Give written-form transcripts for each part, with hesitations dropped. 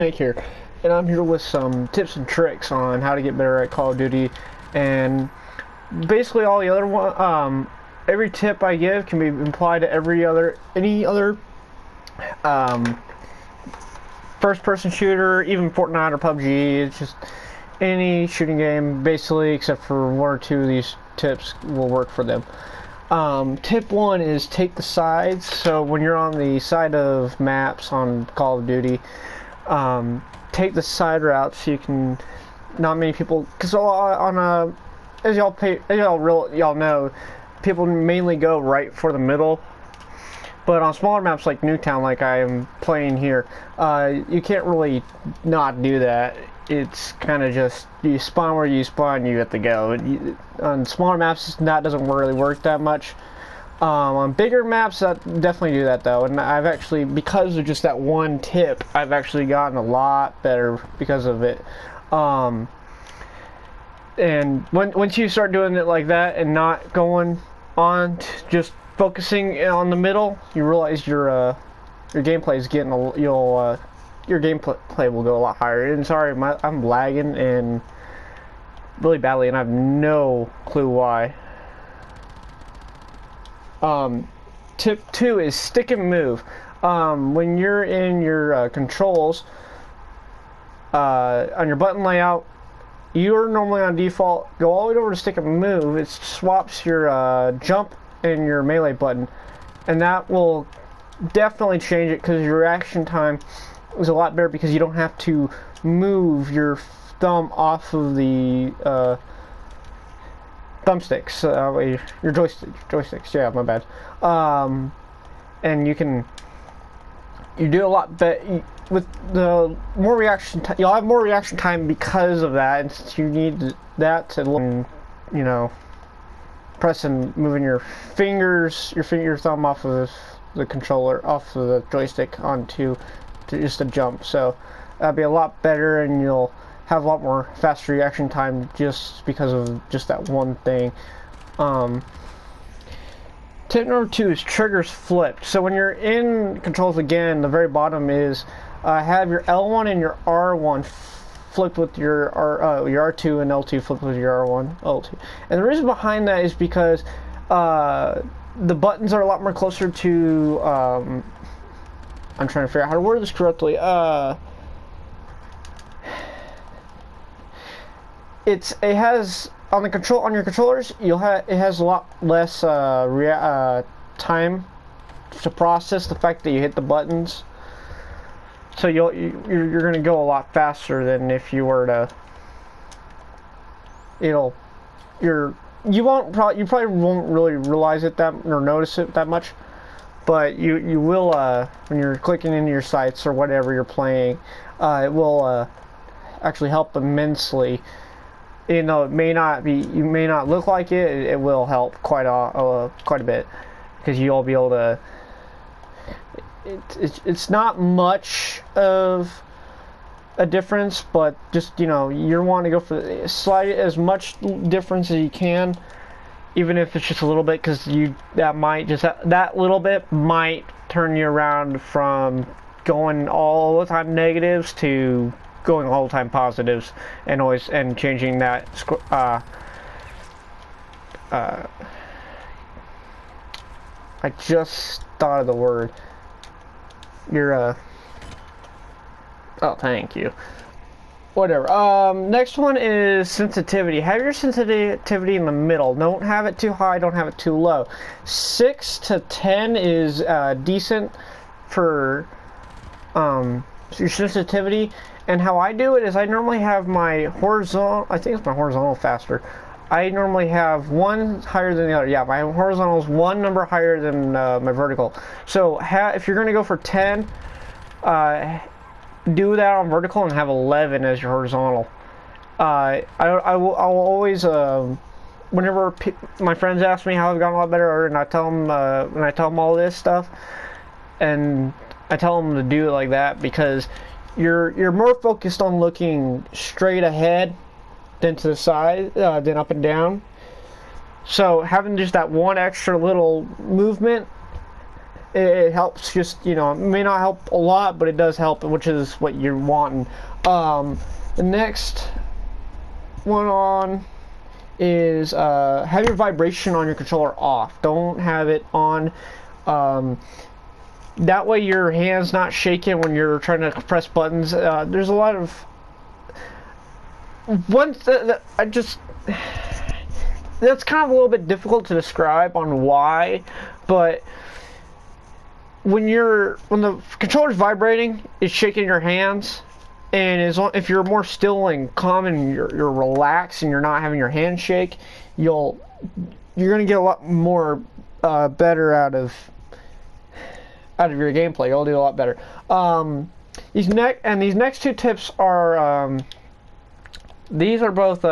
Nick here, and I'm here with some tips and tricks on how to get better at Call of Duty, and basically all the other one. Every tip I give can be applied to any other first-person shooter, even Fortnite or PUBG. It's just any shooting game, basically, except for one or two of these tips will work for them. Tip one is take the sides. So when you're on the side of maps on Call of Duty, take the side route so you can. Not many people, because as y'all know, people mainly go right for the middle. But on smaller maps like Newtown, like I am playing here, you can't really not do that. It's kind of just you spawn where you spawn, you have to go. On smaller maps, that doesn't really work that much. On bigger maps, that definitely do that though, and I've actually, because of just that one tip, I've actually gotten a lot better because of it. And once you start doing it like that and not going on just focusing on the middle, you realize your gameplay is getting your gameplay will go a lot higher. And sorry, I'm lagging and really badly, and I have no clue why. Tip 2 is stick and move. When you're in your controls, on your button layout, you're normally on default. Go all the way over to stick and move. It swaps your jump and your melee button, and that will definitely change it because your reaction time is a lot better because you don't have to move your thumb off of the thumbsticks, your joysticks. Yeah, my bad. And you do a lot better with the more reaction time. You'll have more reaction time because of that, and since you need that to, pressing, moving your fingers, your thumb off of the controller, off of the joystick onto just a jump. So that'll be a lot better, and you'll have a lot more faster reaction time just because of just that one thing. Tip number 2 is triggers flipped. So when you're in controls again, the very bottom is have your L1 and your R1 flipped with your R2, and L2 flipped with your R1, L2. And the reason behind that is because the buttons are a lot more closer to. I'm trying to figure out how to word this correctly. It has on your controllers. It has a lot less time to process the fact that you hit the buttons. So you're going to go a lot faster than if you were to. You probably won't really realize it or notice it that much, but you will when you're clicking into your sites or whatever you're playing. It will actually help immensely. You may not look like it. It will help quite a bit because you'll be able to. It's not much of a difference, but just you're wanting to go for as much difference as you can, even if it's just a little bit, because that little bit might turn you around from going all the time negatives to going all the time positives, and changing that. I just thought of the word. Oh, thank you. Whatever. Next one is sensitivity. Have your sensitivity in the middle. Don't have it too high, don't have it too low. 6 to 10 is decent for your sensitivity. And how I do it is I normally have my horizontal, I think it's my horizontal faster. I normally have one higher than the other. Yeah, my horizontal is one number higher than my vertical. So if you're going to go for 10, do that on vertical and have 11 as your horizontal. I'll always, whenever my friends ask me how I've gotten a lot better, and I tell them all this stuff, and I tell them to do it like that because you're more focused on looking straight ahead than to the side, than up and down. So having just that one extra little movement It helps, just, you know, it may not help a lot, but it does help, which is what you're wanting. The next one on is have your vibration on your controller off. Don't have it on. That way your hand's not shaking when you're trying to press buttons. There's a lot of that's kind of a little bit difficult to describe on why, but when the controller's vibrating, it's shaking your hands, and if you're more still and calm and you're relaxed and you're not having your hand shake, you're gonna get a lot more better out of your gameplay. You'll do a lot better. These next two tips are these are both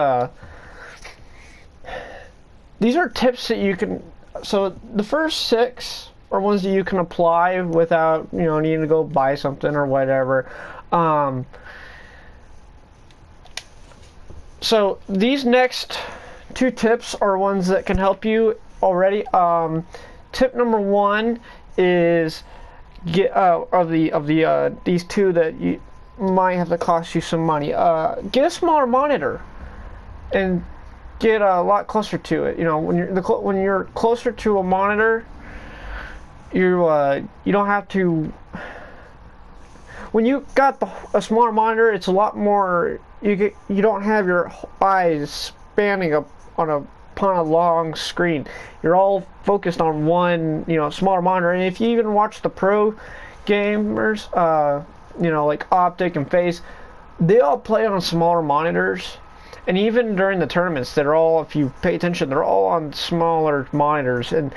these are tips that you can. So the first 6 are ones that you can apply without, you know, needing to go buy something or whatever. So these next 2 tips are ones that can help you already. Tip number 1 is get these 2 that you might have to cost you some money. Get a smaller monitor and get a lot closer to it. You know, when you're closer to a monitor, you don't have to. When you got a smaller monitor, it's a lot more. You don't have your eyes spanning upon a long screen. You're all focused on one, you know, smaller monitor. And if you even watch the pro gamers, you know, like Optic and Face, they all play on smaller monitors. And even during the tournaments, they're all, if you pay attention, they're all on smaller monitors. And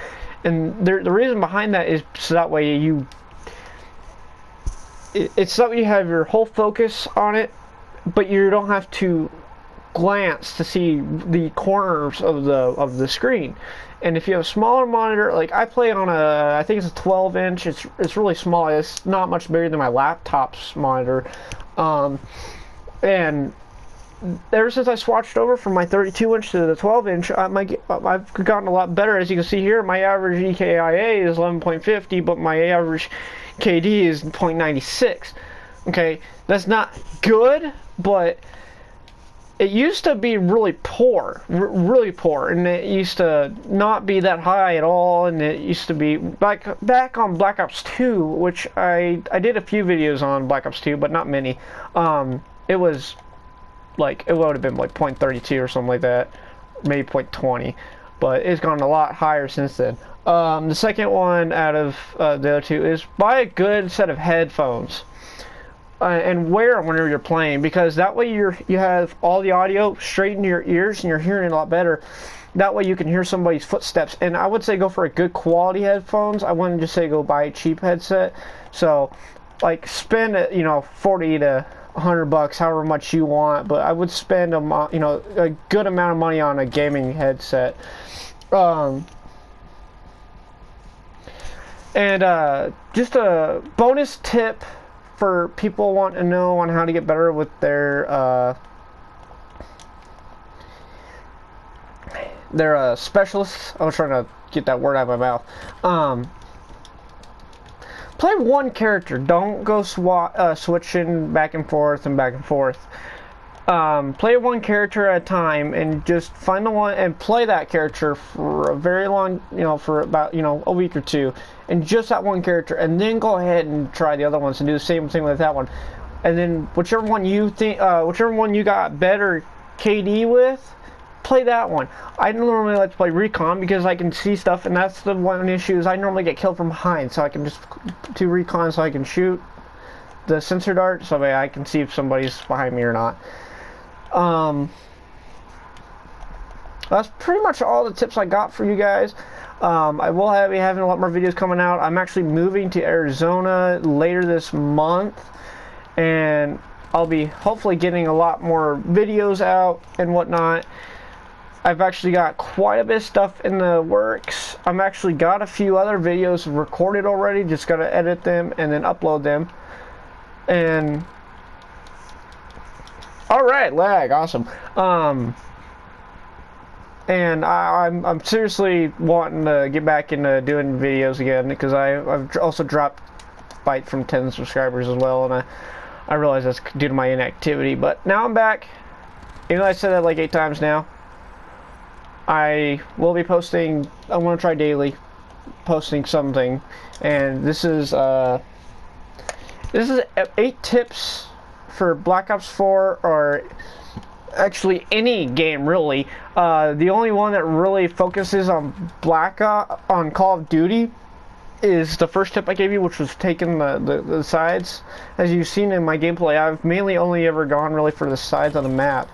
the reason behind that is so that way it's something you have your whole focus on it, but you don't have to glance to see the corners of the screen. And if you have a smaller monitor, like I play on I think it's a 12-inch. It's really small. It's not much bigger than my laptop's monitor. And ever since I swatched over from my 32-inch to the 12-inch, I've gotten a lot better. As you can see here, my average EKIA is 11.50, but my average KD is 0.96. Okay, that's not good, but it used to be really poor, really poor, and it used to not be that high at all. And it used to be back on Black Ops 2, which I did a few videos on Black Ops 2, but not many. It was like, it would have been like 0.32 or something like that, maybe 0.20, but it's gone a lot higher since then. The second one out of the other 2 is buy a good set of headphones and wear them whenever you're playing, because that way you have all the audio straight into your ears and you're hearing it a lot better. That way you can hear somebody's footsteps. And I would say go for a good quality headphones. I wouldn't just say go buy a cheap headset. So like spend, you know, 40 to 100 bucks, however much you want, but I would spend a good amount of money on a gaming headset. And just a bonus tip for people wanting to know on how to get better with their specialists. I was trying to get that word out of my mouth. Play one character. Don't go switching back and forth and back and forth. Play one character at a time and just find the one and play that character for a very long, for about, a week or 2, and just that one character, and then go ahead and try the other ones and do the same thing with that one. And then whichever one you got better KD with, play that one. I normally like to play recon because I can see stuff, and that's the one issue is I normally get killed from behind, so I can just do recon so I can shoot the sensor dart so I can see if somebody's behind me or not. That's pretty much all the tips I got for you guys. I will be having a lot more videos coming out. I'm actually moving to Arizona later this month, and I'll be hopefully getting a lot more videos out and whatnot. I've actually got quite a bit of stuff in the works. I'm actually got a few other videos recorded already, just gotta edit them and then upload them. And alright, lag, awesome. And I'm seriously wanting to get back into doing videos again, because I've also dropped bite from 10 subscribers as well, and I realize that's due to my inactivity. But now I'm back. Even though I said that like 8 times now, I will be posting. I'm going to try daily posting something, and this is 8 tips for Black Ops 4, or actually any game really. The only one that really focuses on on Call of Duty is the first tip I gave you, which was taking the sides. As you've seen in my gameplay, I've mainly only ever gone really for the sides on the map.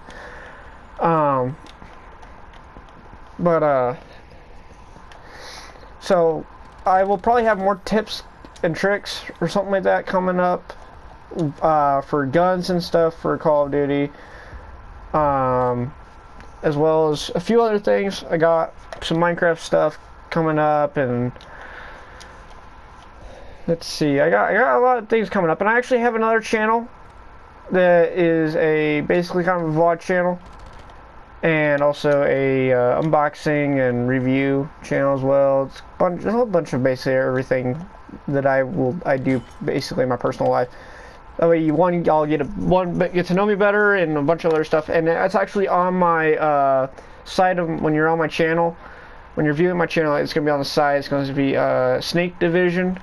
So I will probably have more tips and tricks or something like that coming up for guns and stuff for Call of Duty, as well as a few other things. I got some Minecraft stuff coming up, and let's see, I got a lot of things coming up, and I actually have another channel that is basically kind of a vlog channel, and also a unboxing and review channel as well. It's a whole bunch of basically everything that I do basically in my personal life. That way, y'all get to know me better, and a bunch of other stuff. And that's actually on my side of when you're on my channel. When you're viewing my channel, it's gonna be on the side. It's going to be Snake Division.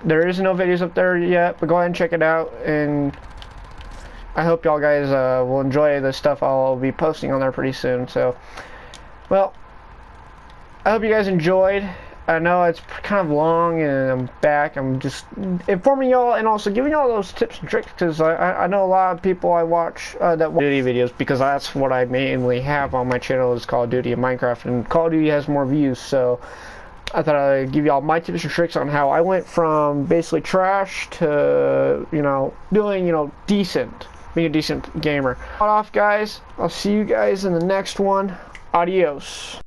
There is no videos up there yet, but go ahead and check it out. And I hope y'all guys will enjoy the stuff I'll be posting on there pretty soon. So, well, I hope you guys enjoyed. I know it's kind of long, and I'm back. I'm just informing y'all and also giving y'all those tips and tricks, because I know a lot of people I watch that watch Duty videos, because that's what I mainly have on my channel is Call of Duty and Minecraft, and Call of Duty has more views. So I thought I'd give y'all my tips and tricks on how I went from basically trash to, doing, decent. Being a decent gamer. Off, guys. I'll see you guys in the next one. Adios.